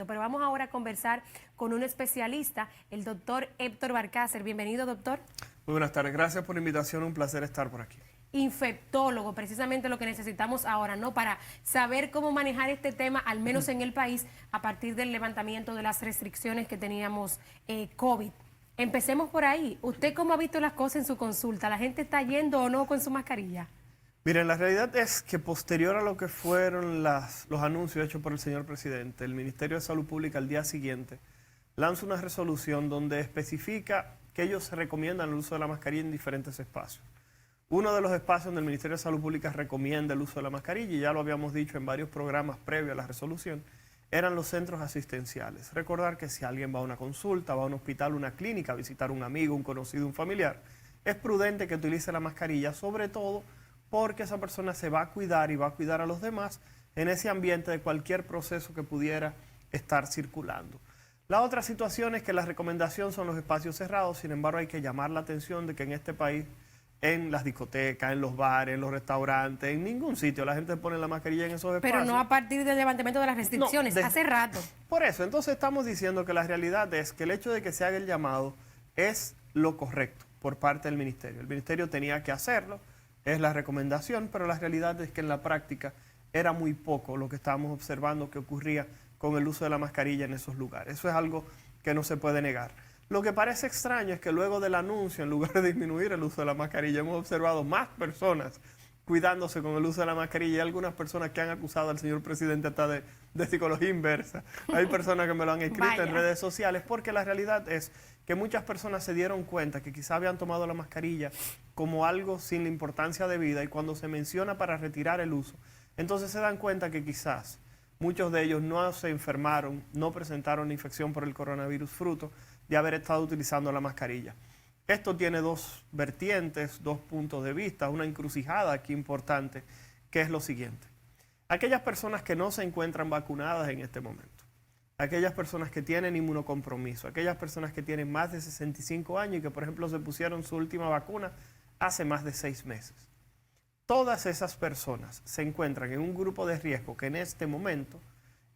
Pero vamos ahora a conversar con un especialista, el doctor Héctor Barcácer. Bienvenido, doctor. Muy buenas tardes, gracias por la invitación, un placer estar por aquí. Infectólogo, precisamente lo que necesitamos ahora, ¿no? Para saber cómo manejar este tema, al menos en el país, a partir del levantamiento de las restricciones que teníamos COVID. Empecemos por ahí. ¿Usted cómo ha visto las cosas en su consulta? ¿La gente está yendo o no con su mascarilla? Miren, la realidad es que posterior a lo que fueron los anuncios hechos por el señor presidente, el Ministerio de Salud Pública al día siguiente lanza una resolución donde especifica que ellos recomiendan el uso de la mascarilla en diferentes espacios. Uno de los espacios donde el Ministerio de Salud Pública recomienda el uso de la mascarilla, y ya lo habíamos dicho en varios programas previos a la resolución, eran los centros asistenciales. Recordar que si alguien va a una consulta, va a un hospital, una clínica, a visitar un amigo, un conocido, un familiar, es prudente que utilice la mascarilla, sobre todo porque esa persona se va a cuidar y va a cuidar a los demás en ese ambiente de cualquier proceso que pudiera estar circulando. La otra situación es que la recomendación son los espacios cerrados, sin embargo hay que llamar la atención de que en este país, en las discotecas, en los bares, en los restaurantes, en ningún sitio la gente pone la mascarilla en esos espacios. Pero no a partir del levantamiento de las restricciones, No, hace rato. Por eso, entonces estamos diciendo que la realidad es que el hecho de que se haga el llamado es lo correcto por parte del Ministerio. El Ministerio tenía que hacerlo, es la recomendación, pero la realidad es que en la práctica era muy poco lo que estábamos observando que ocurría con el uso de la mascarilla en esos lugares. Eso es algo que no se puede negar. Lo que parece extraño es que luego del anuncio, en lugar de disminuir el uso de la mascarilla, hemos observado más personas cuidándose con el uso de la mascarilla y algunas personas que han acusado al señor presidente hasta de psicología inversa. Hay personas que me lo han escrito en redes sociales, porque la realidad es que muchas personas se dieron cuenta que quizá habían tomado la mascarilla como algo sin la importancia de vida, y cuando se menciona para retirar el uso, entonces se dan cuenta que quizás muchos de ellos no se enfermaron, no presentaron infección por el coronavirus fruto de haber estado utilizando la mascarilla. Esto tiene dos vertientes, dos puntos de vista, una encrucijada aquí importante, que es lo siguiente. Aquellas personas que no se encuentran vacunadas en este momento, aquellas personas que tienen inmunocompromiso, aquellas personas que tienen más de 65 años y que, por ejemplo, se pusieron su última vacuna hace más de 6 meses. Todas esas personas se encuentran en un grupo de riesgo que en este momento,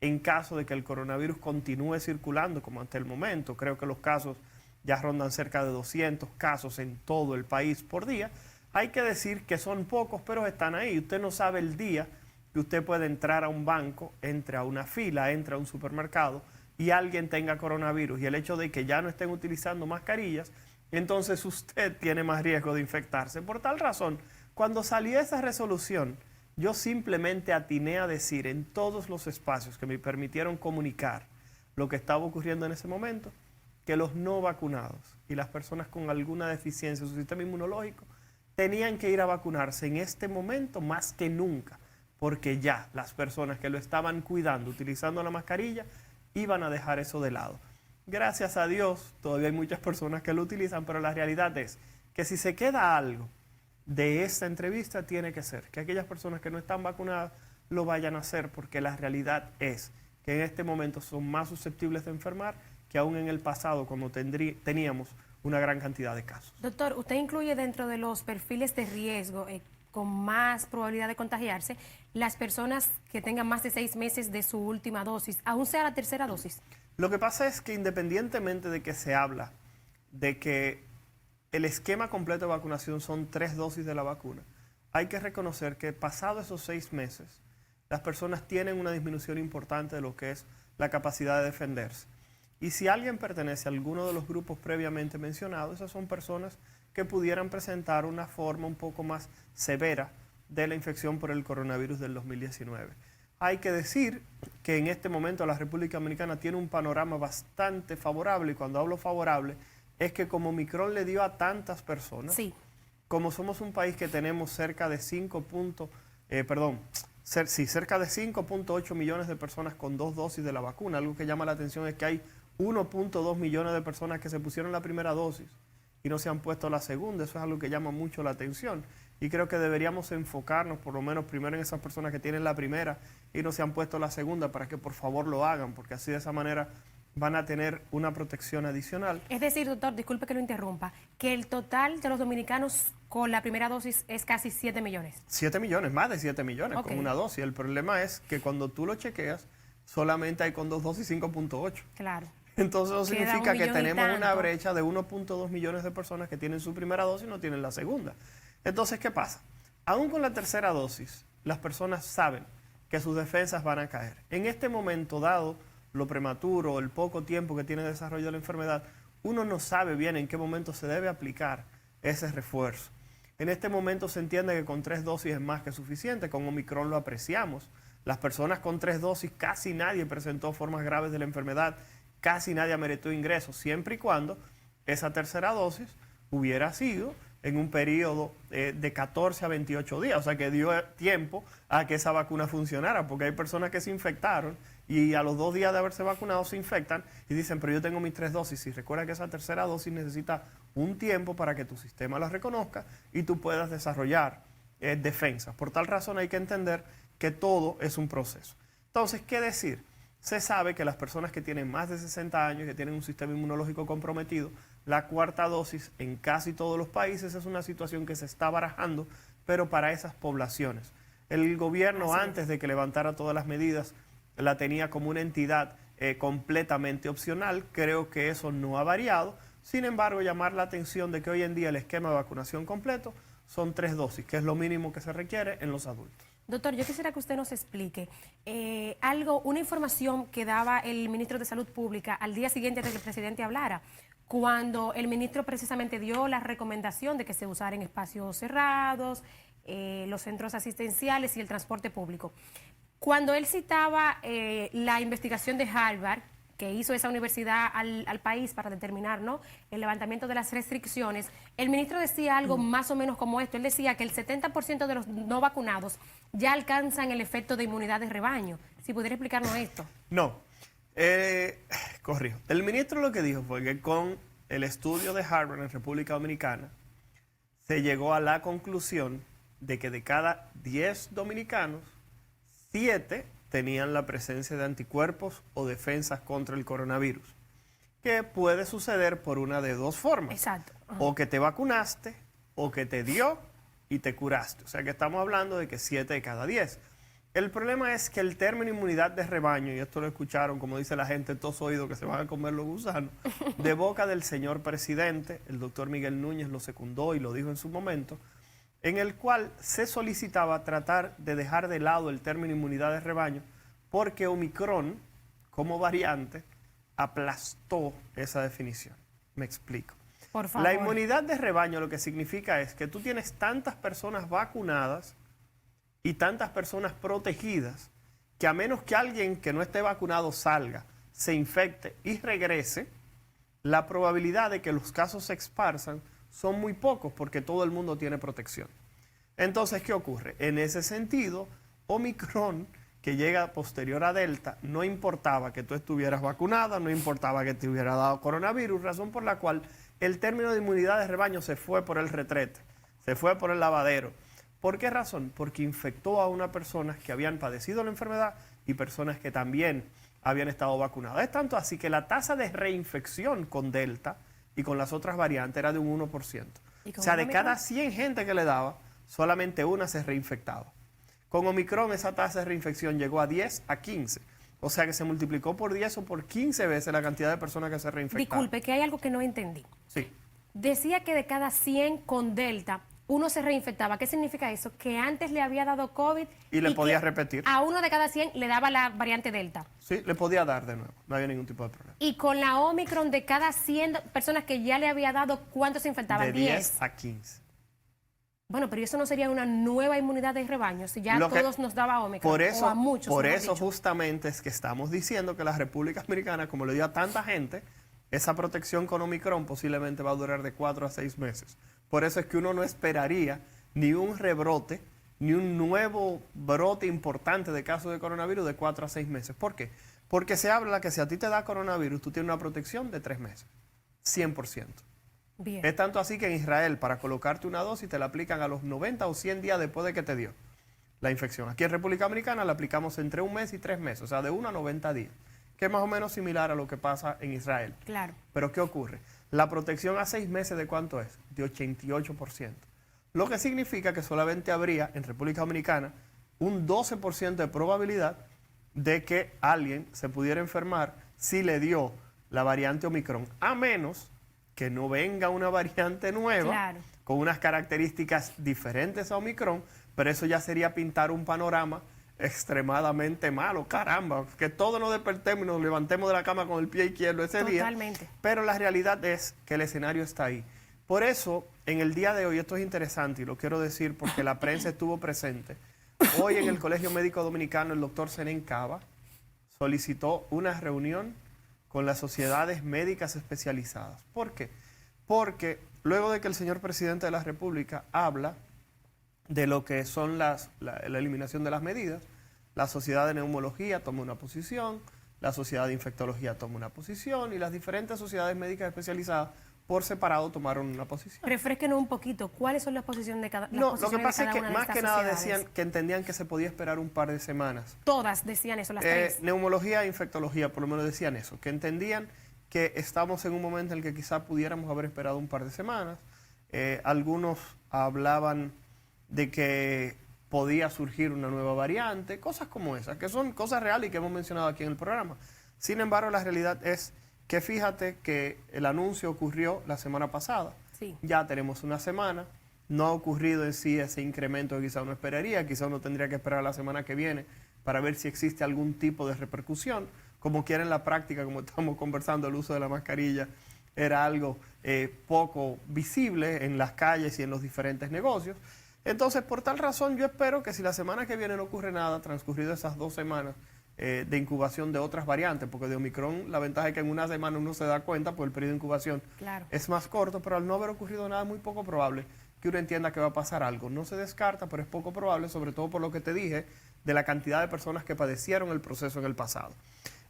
en caso de que el coronavirus continúe circulando como hasta el momento, creo que los casos ya rondan cerca de 200 casos en todo el país por día, hay que decir que son pocos, pero están ahí. Usted no sabe el día que usted puede entrar a un banco, entre a una fila, entre a un supermercado y alguien tenga coronavirus, y el hecho de que ya no estén utilizando mascarillas, entonces usted tiene más riesgo de infectarse. Por tal razón, cuando salió esa resolución, yo simplemente atiné a decir en todos los espacios que me permitieron comunicar lo que estaba ocurriendo en ese momento, que los no vacunados y las personas con alguna deficiencia en su sistema inmunológico tenían que ir a vacunarse en este momento más que nunca, porque ya las personas que lo estaban cuidando, utilizando la mascarilla, iban a dejar eso de lado. Gracias a Dios, todavía hay muchas personas que lo utilizan, pero la realidad es que si se queda algo de esta entrevista, tiene que ser que aquellas personas que no están vacunadas lo vayan a hacer, porque la realidad es que en este momento son más susceptibles de enfermar que aún en el pasado, cuando teníamos una gran cantidad de casos. Doctor, usted incluye dentro de los perfiles de riesgo con más probabilidad de contagiarse las personas que tengan más de 6 meses de su última dosis, aún sea la tercera dosis. Lo que pasa es que independientemente de que se habla de que el esquema completo de vacunación son 3 dosis de la vacuna, hay que reconocer que pasado esos 6 meses, las personas tienen una disminución importante de lo que es la capacidad de defenderse. Y si alguien pertenece a alguno de los grupos previamente mencionados, esas son personas que pudieran presentar una forma un poco más severa de la infección por el coronavirus del 2019. Hay que decir que en este momento la República Dominicana tiene un panorama bastante favorable, y cuando hablo favorable es que como Omicron le dio a tantas personas, sí, como somos un país que tenemos cerca de 5.8 millones de personas con 2 dosis de la vacuna, algo que llama la atención es que hay 1.2 millones de personas que se pusieron la primera dosis y no se han puesto la segunda. Eso es algo que llama mucho la atención, y creo que deberíamos enfocarnos por lo menos primero en esas personas que tienen la primera y no se han puesto la segunda, para que por favor lo hagan, porque así de esa manera van a tener una protección adicional. Es decir, doctor, disculpe que lo interrumpa, que el total de los dominicanos con la primera dosis es casi 7 millones. 7 millones, más de 7 millones Okay. con una dosis. El problema es que cuando tú lo chequeas, solamente hay con 2 dosis 5.8. Claro. Entonces eso Queda significa un que millón y tenemos una tanto. brecha de 1.2 millones de personas que tienen su primera dosis y no tienen la segunda. Entonces, ¿qué pasa? Aún con la tercera dosis, las personas saben que sus defensas van a caer. En este momento, dado lo prematuro, el poco tiempo que tiene de desarrollo de la enfermedad, uno no sabe bien en qué momento se debe aplicar ese refuerzo. En este momento se entiende que con 3 dosis es más que suficiente, con Omicron lo apreciamos. Las personas con 3 dosis, casi nadie presentó formas graves de la enfermedad, casi nadie ameritó ingresos, siempre y cuando esa tercera dosis hubiera sido en un periodo de 14 a 28 días, o sea que dio tiempo a que esa vacuna funcionara, porque hay personas que se infectaron y a los 2 días de haberse vacunado se infectan y dicen, pero yo tengo mis 3 dosis. Y recuerda que esa tercera dosis necesita un tiempo para que tu sistema la reconozca y tú puedas desarrollar defensas. Por tal razón hay que entender que todo es un proceso. Entonces, ¿qué decir? Se sabe que las personas que tienen más de 60 años, que tienen un sistema inmunológico comprometido, la cuarta dosis en casi todos los países es una situación que se está barajando, pero para esas poblaciones. El gobierno, antes de que levantara todas las medidas, la tenía como una entidad completamente opcional. Creo que eso no ha variado. Sin embargo, llamar la atención de que hoy en día el esquema de vacunación completo son 3 dosis, que es lo mínimo que se requiere en los adultos. Doctor, yo quisiera que usted nos explique una información que daba el ministro de Salud Pública al día siguiente de que el presidente hablara, cuando el ministro precisamente dio la recomendación de que se usara en espacios cerrados, los centros asistenciales y el transporte público. Cuando él citaba la investigación de Harvard, que hizo esa universidad al país para determinar, ¿no?, el levantamiento de las restricciones, el ministro decía algo más o menos como esto. Él decía que el 70% de los no vacunados ya alcanzan el efecto de inmunidad de rebaño. Si pudiera explicarnos esto. No, corrijo. El ministro lo que dijo fue que con el estudio de Harvard en República Dominicana se llegó a la conclusión de que de cada 10 dominicanos, 7 tenían la presencia de anticuerpos o defensas contra el coronavirus, que puede suceder por una de 2 formas. Exacto. Ajá. O que te vacunaste, o que te dio y te curaste. O sea que estamos hablando de que 7 de cada 10. El problema es que el término inmunidad de rebaño, y esto lo escucharon, como dice la gente, todos oídos que se van a comer los gusanos, de boca del señor presidente, el doctor Miguel Núñez lo secundó y lo dijo en su momento, en el cual se solicitaba tratar de dejar de lado el término inmunidad de rebaño, porque Omicron, como variante, aplastó esa definición. Me explico. Por favor. La inmunidad de rebaño lo que significa es que tú tienes tantas personas vacunadas y tantas personas protegidas que a menos que alguien que no esté vacunado salga, se infecte y regrese, la probabilidad de que los casos se esparzan son muy pocos porque todo el mundo tiene protección. Entonces, ¿qué ocurre? En ese sentido, Omicron, que llega posterior a Delta, no importaba que tú estuvieras vacunada, no importaba que te hubiera dado coronavirus, razón por la cual el término de inmunidad de rebaño se fue por el retrete, se fue por el lavadero. ¿Por qué razón? Porque infectó a unas personas que habían padecido la enfermedad y personas que también habían estado vacunadas. Es tanto así que la tasa de reinfección con Delta y con las otras variantes era de un 1%. O sea, de cada 100 gente que le daba, solamente una se reinfectaba. Con Omicron esa tasa de reinfección llegó a 10 a 15. O sea que se multiplicó por 10 o por 15 veces la cantidad de personas que se reinfectaron. Disculpe, que hay algo que no entendí. Sí. Decía que de cada 100 con Delta, uno se reinfectaba. ¿Qué significa eso? Que antes le había dado COVID Y le podía que repetir. A uno de cada 100 le daba la variante Delta. Sí, le podía dar de nuevo. No había ningún tipo de problema. Y con la Omicron, de cada 100 personas que ya le había dado, ¿cuántos se infectaban? De 10 a 15. Bueno, pero eso no sería una nueva inmunidad de rebaño, si ya todos nos daba Omicron, por eso, o a muchos. Por mejor eso dicho. justamente es que estamos diciendo que la República Dominicana, como le dio a tanta gente, esa protección con Omicron posiblemente va a durar de 4 a 6 meses. Por eso es que uno no esperaría ni un rebrote, ni un nuevo brote importante de casos de coronavirus de 4 a 6 meses. ¿Por qué? Porque se habla que si a ti te da coronavirus, tú tienes una protección de 3 meses, 100%. Bien. Es tanto así que en Israel, para colocarte una dosis, te la aplican a los 90 o 100 días después de que te dio la infección. Aquí en República Dominicana la aplicamos entre 1 mes y 3 meses, o sea, de 1 a 90 días, que es más o menos similar a lo que pasa en Israel. Claro. Pero ¿qué ocurre? La protección a 6 meses, ¿de cuánto es? De 88%. Lo que significa que solamente habría en República Dominicana un 12% de probabilidad de que alguien se pudiera enfermar si le dio la variante Omicron, a menos que no venga una variante nueva, claro, con unas características diferentes a Omicron, pero eso ya sería pintar un panorama extremadamente malo. Caramba, que todos nos despertemos y nos levantemos de la cama con el pie izquierdo ese día. totalmente. Pero la realidad es que el escenario está ahí. Por eso, en el día de hoy, esto es interesante y lo quiero decir porque la prensa estuvo presente. Hoy en el Colegio Médico Dominicano, el doctor Zenén Cava solicitó una reunión con las sociedades médicas especializadas. ¿Por qué? Porque luego de que el señor presidente de la República habla de lo que son la eliminación de las medidas, la sociedad de neumología toma una posición, la sociedad de infectología toma una posición y las diferentes sociedades médicas especializadas por separado tomaron una posición. Refresquenos un poquito, ¿cuáles son las posiciones de cada una? No, lo que pasa es que más que nada decían que entendían que se podía esperar un par de semanas. Todas decían eso, las tres. Neumología e infectología por lo menos decían eso, que entendían que estamos en un momento en el que quizá pudiéramos haber esperado un par de semanas. Algunos hablaban de que podía surgir una nueva variante, cosas como esas, que son cosas reales y que hemos mencionado aquí en el programa. Sin embargo, la realidad es que fíjate que el anuncio ocurrió la semana pasada. Sí. Ya tenemos una semana, no ha ocurrido en sí ese incremento que quizá uno esperaría, quizá uno tendría que esperar la semana que viene para ver si existe algún tipo de repercusión. Como quiera en la práctica, como estamos conversando, el uso de la mascarilla era algo poco visible en las calles y en los diferentes negocios. Entonces, por tal razón, yo espero que si la semana que viene no ocurre nada, transcurrido esas 2 semanas de incubación de otras variantes, porque de Omicron la ventaja es que en una semana uno se da cuenta, pues el periodo de incubación es más corto, pero al no haber ocurrido nada, es muy poco probable que uno entienda que va a pasar algo. No se descarta, pero es poco probable, sobre todo por lo que te dije, de la cantidad de personas que padecieron el proceso en el pasado.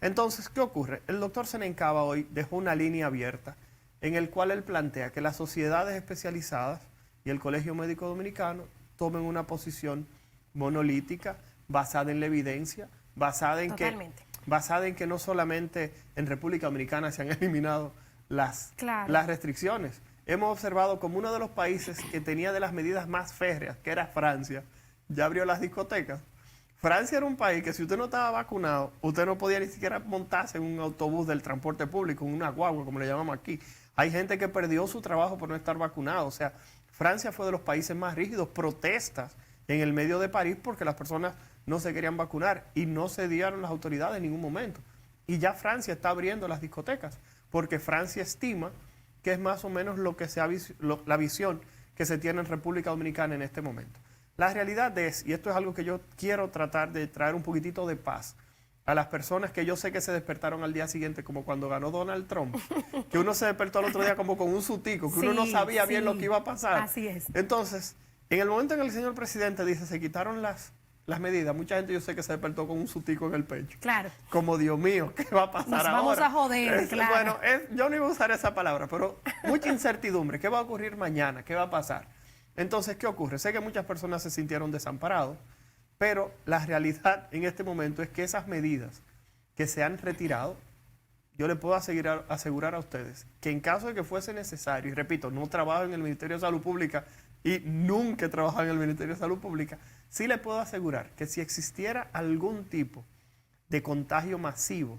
Entonces, ¿qué ocurre? El doctor Zenén Cava hoy dejó una línea abierta en el cual él plantea que las sociedades especializadas y el Colegio Médico Dominicano tomen una posición monolítica, basada en la evidencia, basada en que no solamente en República Dominicana se han eliminado las restricciones. Hemos observado como uno de los países que tenía de las medidas más férreas, que era Francia, ya abrió las discotecas. Francia era un país que si usted no estaba vacunado, usted no podía ni siquiera montarse en un autobús del transporte público, en una guagua, como le llamamos aquí. Hay gente que perdió su trabajo por no estar vacunado. O sea, Francia fue de los países más rígidos, protestas en el medio de París porque las personas no se querían vacunar y no se dieron las autoridades en ningún momento. Y ya Francia está abriendo las discotecas porque Francia estima que es más o menos lo que la visión que se tiene en República Dominicana en este momento. La realidad es, y esto es algo que yo quiero tratar de traer un poquitito de paz a las personas que yo sé que se despertaron al día siguiente, como cuando ganó Donald Trump, que uno se despertó al otro día como con un sustico, que uno no sabía bien lo que iba a pasar. Así es. Entonces, en el momento en que el señor presidente dice, se quitaron las medidas, mucha gente yo sé que se despertó con un sustico en el pecho. Claro. Como, Dios mío, ¿qué va a pasar ahora? Nos vamos a joder, claro. Bueno, yo no iba a usar esa palabra, pero mucha incertidumbre. ¿Qué va a ocurrir mañana? ¿Qué va a pasar? Entonces, ¿qué ocurre? Sé que muchas personas se sintieron desamparados, pero la realidad en este momento es que esas medidas que se han retirado, yo le puedo asegurar a ustedes que en caso de que fuese necesario, y repito, no trabajo en el Ministerio de Salud Pública y nunca he trabajado en el Ministerio de Salud Pública, sí le puedo asegurar que si existiera algún tipo de contagio masivo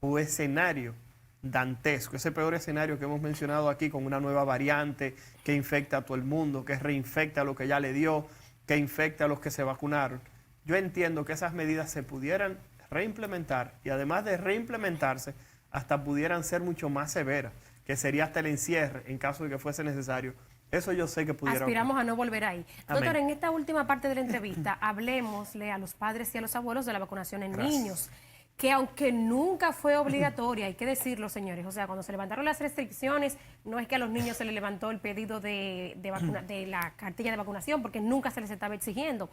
o escenario dantesco, ese peor escenario que hemos mencionado aquí con una nueva variante que infecta a todo el mundo, que reinfecta a lo que ya le dio, que infecta a los que se vacunaron, yo entiendo que esas medidas se pudieran reimplementar y además de reimplementarse, hasta pudieran ser mucho más severas, que sería hasta el encierre en caso de que fuese necesario. Eso yo sé que pudiera Aspiramos ocurrir. a no volver ahí. Amén. Doctor, en esta última parte de la entrevista, hablemosle a los padres y a los abuelos de la vacunación en niños, que aunque nunca fue obligatoria, hay que decirlo, señores, o sea, cuando se levantaron las restricciones, no es que a los niños se les levantó el pedido de la cartilla de vacunación, porque nunca se les estaba exigiendo.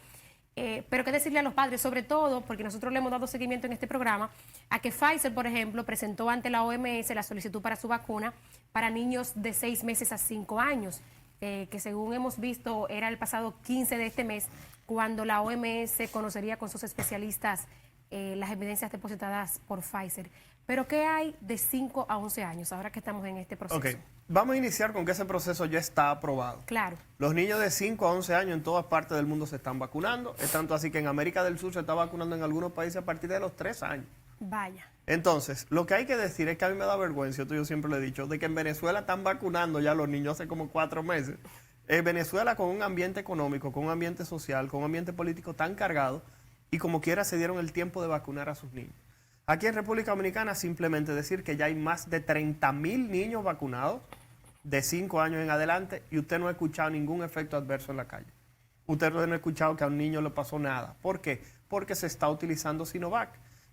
Pero qué decirle a los padres, sobre todo, porque nosotros le hemos dado seguimiento en este programa, a que Pfizer, por ejemplo, presentó ante la OMS la solicitud para su vacuna para niños de 6 meses a 5 años, que según hemos visto era el pasado 15 de este mes, cuando la OMS conocería con sus especialistas las evidencias depositadas por Pfizer. Pero ¿qué hay de 5 a 11 años, ahora que estamos en este proceso? Ok, Vamos a iniciar con que ese proceso ya está aprobado. Claro. Los niños de 5 a 11 años en todas partes del mundo se están vacunando. Es tanto así que en América del Sur se está vacunando en algunos países a partir de los 3 años. Vaya. Entonces, lo que hay que decir es que a mí me da vergüenza, yo siempre lo he dicho, de que en Venezuela están vacunando ya los niños hace como 4 meses. Venezuela con un ambiente económico, con un ambiente social, con un ambiente político tan cargado y como quiera se dieron el tiempo de vacunar a sus niños. Aquí en República Dominicana simplemente decir que ya hay más de 30.000 niños vacunados de 5 años en adelante y usted no ha escuchado ningún efecto adverso en la calle. Usted no ha escuchado que a un niño le pasó nada. ¿Por qué? Porque se está utilizando Sinovac,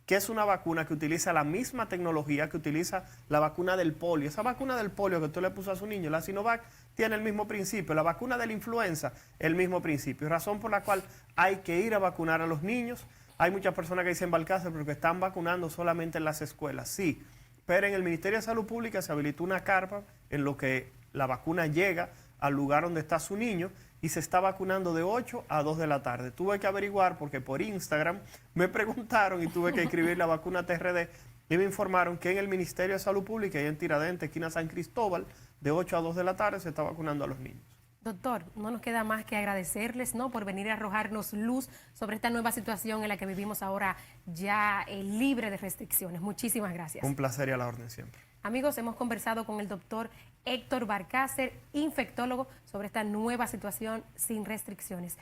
que es una vacuna que utiliza la misma tecnología que utiliza la vacuna del polio. Esa vacuna del polio que usted le puso a su niño, la Sinovac, tiene el mismo principio. La vacuna de la influenza, el mismo principio. Razón por la cual hay que ir a vacunar a los niños. Hay muchas personas que dicen Balcácer porque están vacunando solamente en las escuelas. Sí, pero en el Ministerio de Salud Pública se habilitó una carpa en lo que la vacuna llega al lugar donde está su niño y se está vacunando de 8 a 2 de la tarde. Tuve que averiguar porque por Instagram me preguntaron y tuve que escribir la vacuna TRD y me informaron que en el Ministerio de Salud Pública y en Tiradentes, esquina San Cristóbal, de 8 a 2 de la tarde se está vacunando a los niños. Doctor, no nos queda más que agradecerles, ¿no?, por venir a arrojarnos luz sobre esta nueva situación en la que vivimos ahora ya libre de restricciones. Muchísimas gracias. Un placer y a la orden siempre. Amigos, hemos conversado con el doctor Héctor Balcácer, infectólogo, sobre esta nueva situación sin restricciones.